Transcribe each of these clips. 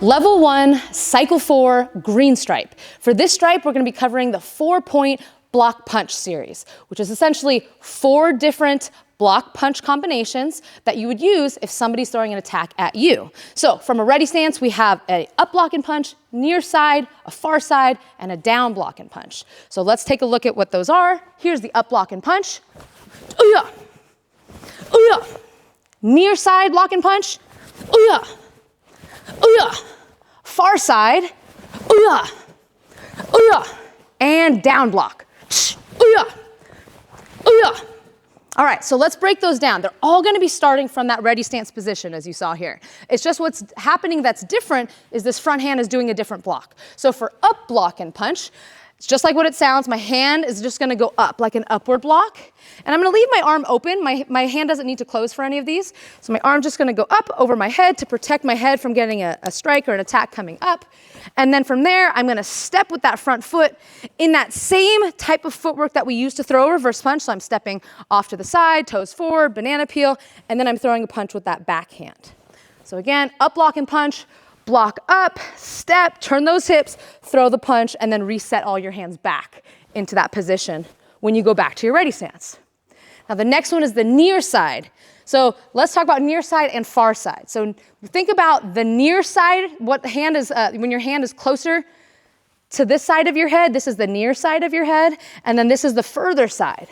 Level 1, Cycle 4, green stripe. For this stripe, we're going to be covering the 4-point block punch series, which is essentially 4 different block punch combinations that you would use if somebody's throwing an attack at you. So from a ready stance, we have a up block and punch, near side, a far side, and a down block and punch. So let's take a look at what those are. Here's the up block and punch. Ooh-yah. Ooh-yah. Near side block and punch. Ooh-yah. Ooh-yah. Far side. Ooh-yah. Ooh-yah. And down block. Ooh-yah. Ooh-yah. All right, so let's break those down. They're all going to be starting from that ready stance position, as you saw here. It's just what's happening that's different is this front hand is doing a different block. So for up block and punch, it's just like what it sounds. My hand is just going to go up like an upward block. And I'm going to leave my arm open. My hand doesn't need to close for any of these. So my arm's just going to go up over my head to protect my head from getting a strike or an attack coming up. And then from there, I'm going to step with that front foot in that same type of footwork that we use to throw a reverse punch. So I'm stepping off to the side, toes forward, banana peel, and then I'm throwing a punch with that back hand. So again, up block and punch. Block up, step, turn those hips, throw the punch, and then reset all your hands back into that position when you go back to your ready stance. Now the next one is the near side. So let's talk about near side and far side. So think about the near side, what the hand is, when your hand is closer to this side of your head, this is the near side of your head, and then this is the further side.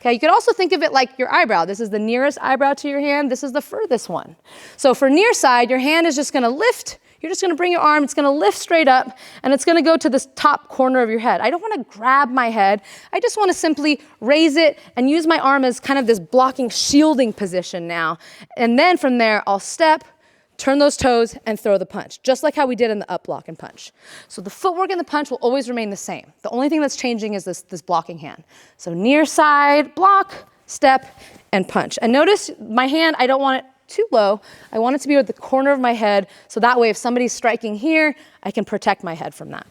Okay, you could also think of it like your eyebrow. This is the nearest eyebrow to your hand. This is the furthest one. So for near side, your hand is just going to lift. You're just going to bring your arm. It's going to lift straight up, and it's going to go to this top corner of your head. I don't want to grab my head. I just want to simply raise it and use my arm as kind of this blocking, shielding position now. And then from there, I'll step, turn those toes, and throw the punch, just like how we did in the up block and punch. So the footwork and the punch will always remain the same. The only thing that's changing is this blocking hand. So near side, block, step, and punch. And notice my hand, I don't want it too low. I want it to be at the corner of my head, so that way if somebody's striking here, I can protect my head from that.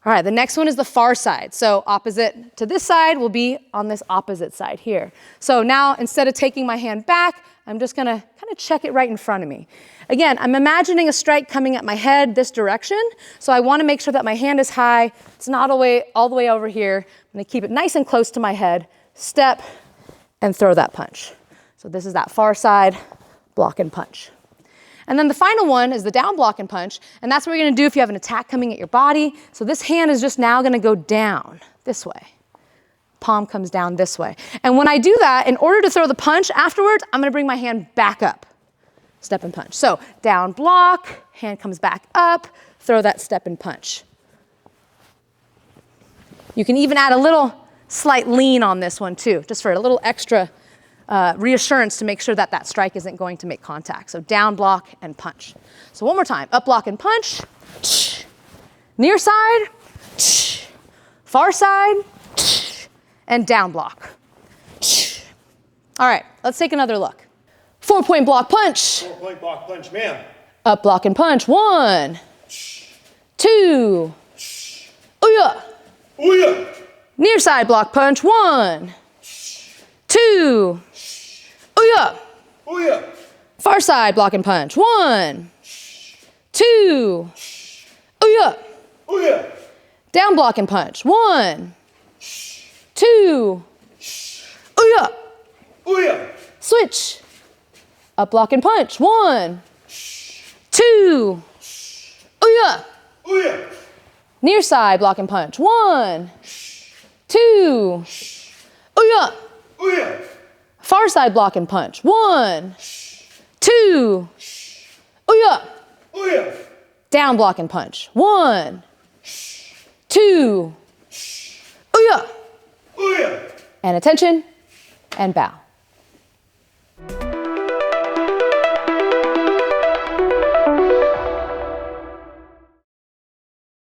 All right, the next one is the far side. So opposite to this side will be on this opposite side here. So now instead of taking my hand back, I'm just gonna kind of check it right in front of me. Again, I'm imagining a strike coming at my head this direction, so I wanna make sure that my hand is high. It's not all the way over here. I'm gonna keep it nice and close to my head, step, and throw that punch. So this is that far side, block and punch. And then the final one is the down block and punch, and that's what you're gonna do if you have an attack coming at your body. So this hand is just now gonna go down this way. Palm comes down this way. And when I do that, in order to throw the punch afterwards, I'm gonna bring my hand back up. Step and punch. So down block, hand comes back up, throw that step and punch. You can even add a little slight lean on this one too, just for a little extra reassurance to make sure that that strike isn't going to make contact. So down block and punch. So one more time, up block and punch, near side, far side, and down block. All right, let's take another look. 4-point block punch. 4-point block punch, ma'am. Up block and punch. 1, 2, ooh-yah. Ooh-yah. Near side block punch. 1, 2, ooh-yah. Ooh-yah. Far side block and punch. 1, 2, ooh-yah. Ooh-yah. Down block and punch. 1, 2, ooh-yah. Ooh-yah. Switch. Up block and punch. 1, 2, ooh-yah. Ooh-yah. Near side block and punch. 1, 2, ooh-yah. Ooh-yah. Far side block and punch. 1, 2, ooh-yah. Ooh-yah. Down block and punch. 1, 2, ooh-yah. Ooh-yah. And attention, and bow.